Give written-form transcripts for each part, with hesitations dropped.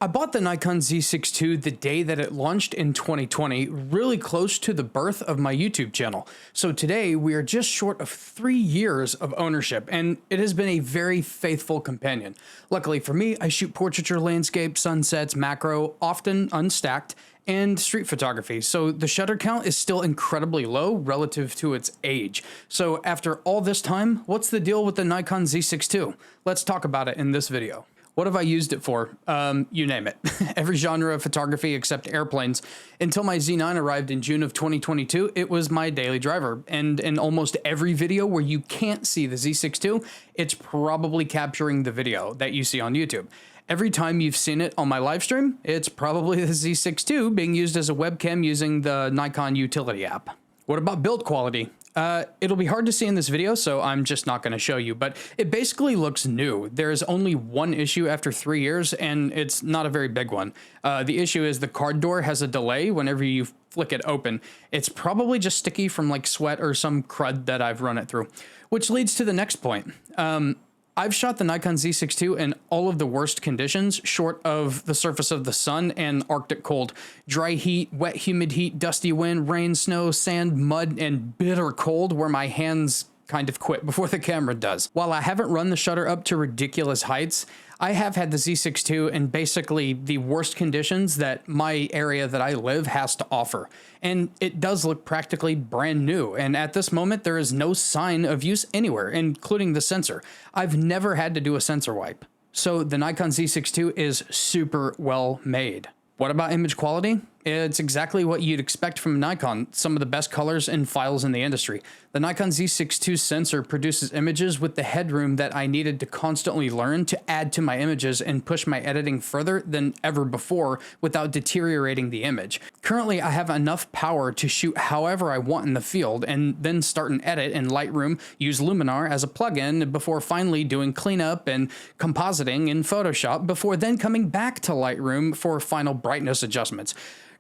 I bought the Nikon Z6 II the day that it launched in 2020, really close to the birth of my YouTube channel. So today we are just short of 3 years of ownership, and it has been a very faithful companion. Luckily for me, I shoot portraiture, landscape, sunsets, macro, often unstacked, and street photography, so the shutter count is still incredibly low relative to its age. So after all this time, what's the deal with the Nikon Z6 II? Let's talk about it in this video. What have I used it for? You name it. Every genre of photography except airplanes. Until my Z9 arrived in June of 2022, it was my daily driver. And in almost every video where you can't see the Z6 II, it's probably capturing the video that you see on YouTube. Every time you've seen it on my live stream, it's probably the Z6 II being used as a webcam using the Nikon utility app. What about build quality? It'll be hard to see in this video, so I'm just not going to show you, but it basically looks new. There's only one issue after 3 years, and it's not a very big one. The issue is the card door has a delay whenever you flick it open. It's probably just sticky from like sweat or some crud that I've run it through, which leads to the next point. I've shot the Nikon Z6 II in all of the worst conditions, short of the surface of the sun and Arctic cold. Dry heat, wet humid heat, dusty wind, rain, snow, sand, mud, and bitter cold where my hands kind of quit before the camera does. While I haven't run the shutter up to ridiculous heights, I have had the Z6 II in basically the worst conditions that my area that I live has to offer. And it does look practically brand new. And at this moment, there is no sign of use anywhere, including the sensor. I've never had to do a sensor wipe. So the Nikon Z6 II is super well made. What about image quality? It's exactly what you'd expect from Nikon, some of the best colors and files in the industry. The Nikon Z6 II sensor produces images with the headroom that I needed to constantly learn to add to my images and push my editing further than ever before without deteriorating the image. Currently, I have enough power to shoot however I want in the field and then start an edit in Lightroom, use Luminar as a plugin before finally doing cleanup and compositing in Photoshop before then coming back to Lightroom for final brightness adjustments.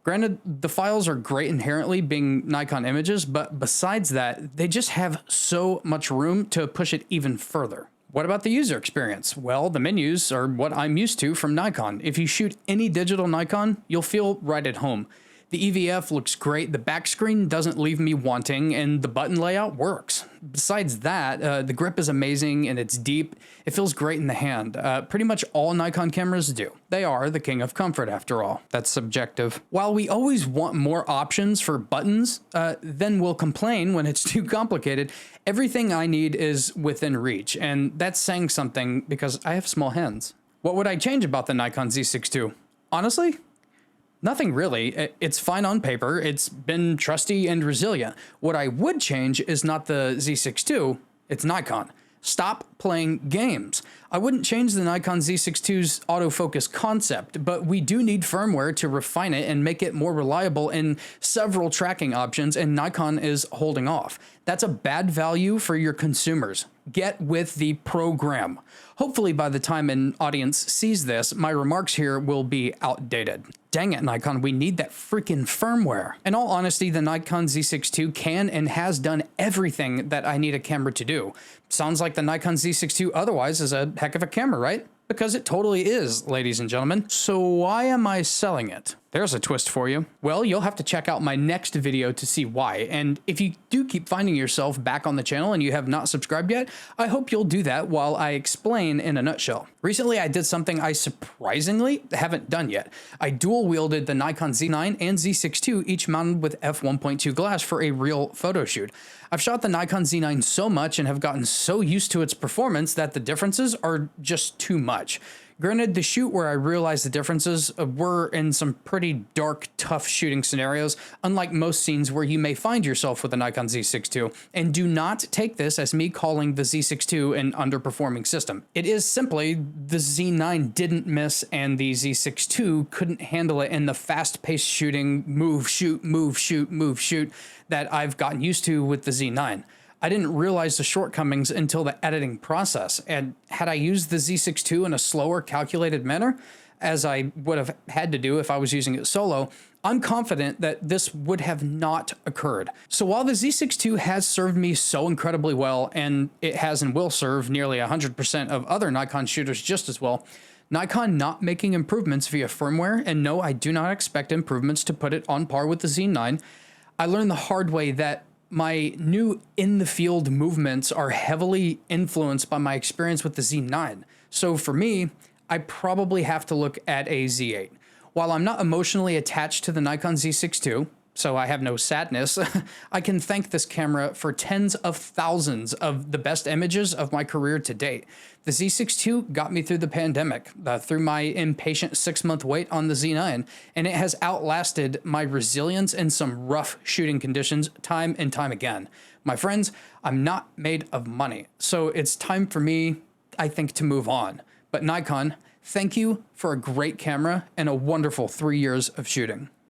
Granted, the files are great inherently being Nikon images, but besides that, they just have so much room to push it even further. What about the user experience? Well, the menus are what I'm used to from Nikon. If you shoot any digital Nikon, you'll feel right at home. The EVF looks great, the back screen doesn't leave me wanting, and the button layout works. Besides that, the grip is amazing and it's deep. It feels great in the hand. Pretty much all Nikon cameras do. They are the king of comfort after all. That's subjective. While we always want more options for buttons, then we'll complain when it's too complicated, everything I need is within reach, and that's saying something because I have small hands. What would I change about the Nikon Z6 II? Honestly? Nothing really. It's fine on paper. It's been trusty and resilient. What I would change is not the Z6 II, it's Nikon. Stop playing games. I wouldn't change the Nikon Z6 II's autofocus concept, but we do need firmware to refine it and make it more reliable in several tracking options, and Nikon is holding off. That's a bad value for your consumers. Get with the program. Hopefully by the time an audience sees this, my remarks here will be outdated. Dang it, Nikon, we need that freaking firmware. In all honesty, the Nikon Z6 II can and has done everything that I need a camera to do. Sounds like the Nikon Z6 II otherwise is a heck of a camera, right? Because it totally is, ladies and gentlemen. So why am I selling it? There's a twist for you. Well, you'll have to check out my next video to see why. And if you do keep finding yourself back on the channel and you have not subscribed yet, I hope you'll do that while I explain in a nutshell. Recently, I did something I surprisingly haven't done yet. I dual wielded the Nikon Z9 and Z6 II, each mounted with f1.2 glass for a real photo shoot. I've shot the Nikon Z9 so much and have gotten so used to its performance that the differences are just too much. Granted, the shoot where I realized the differences were in some pretty dark, tough shooting scenarios, unlike most scenes where you may find yourself with a Nikon Z6 II, and do not take this as me calling the Z6 II an underperforming system. It is simply the Z9 didn't miss and the Z6 II couldn't handle it in the fast-paced shooting, move, shoot, move, shoot, move, shoot that I've gotten used to with the Z9. I didn't realize the shortcomings until the editing process, and had I used the Z6 II in a slower, calculated manner, as I would have had to do if I was using it solo, I'm confident that this would have not occurred. So while the Z6 II has served me so incredibly well, and it has and will serve nearly 100% of other Nikon shooters just as well, Nikon not making improvements via firmware, and no, I do not expect improvements to put it on par with the Z9. I learned the hard way that my new in the field movements are heavily influenced by my experience with the Z9. So for me, I probably have to look at a Z8. While I'm not emotionally attached to the Nikon Z6 II, so I have no sadness, I can thank this camera for tens of thousands of the best images of my career to date. The Z6 II got me through the pandemic, through my impatient 6-month wait on the Z9, and it has outlasted my resilience in some rough shooting conditions time and time again. My friends, I'm not made of money, so it's time for me, I think, to move on. But Nikon, thank you for a great camera and a wonderful 3 years of shooting.